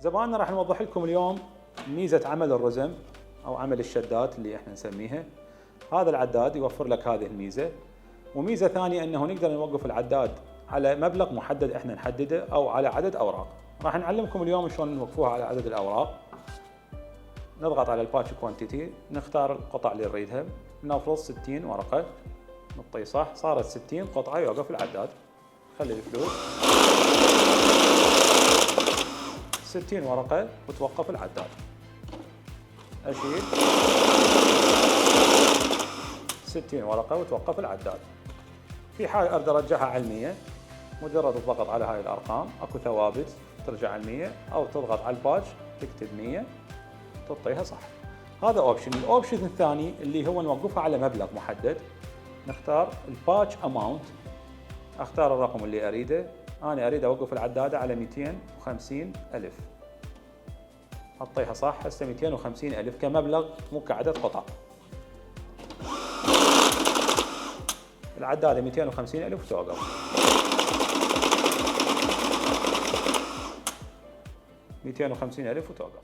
زماننا راح نوضح لكم اليوم ميزة عمل الرزم أو عمل الشدات اللي احنا نسميها. هذا العداد يوفر لك هذه الميزة، وميزة ثانية أنه نقدر نوقف العداد على مبلغ محدد احنا نحدده أو على عدد أوراق. راح نعلمكم اليوم شلون نوقفوها على عدد الأوراق. نضغط على الباتش كوانتيتي، نختار القطع اللي نريدها، نفرض 60 ورقة، نطي صح، صارت 60 قطعة يوقف العداد. خلي الفلوس 60 ورقة وتوقف العداد. أشيل 60 ورقة وتوقف العداد. في حال أقدر أرجعها على 100، مجرد الضغط على هاي الأرقام أكو ثوابت ترجع على 100، أو تضغط على الباتش تكتب 100 تطيها صح. هذا اوبشن. الاوبشن الثاني اللي هو نوقفها على مبلغ محدد، نختار الباتش اماونت، اختار الرقم اللي اريده. انا اريد اوقف العدادة على 250,000، حطيها صح. هسه 250,000 كمبلغ مو كعدد قطع. العدادة 250,000 وتوقف. 250,000 وتوقف.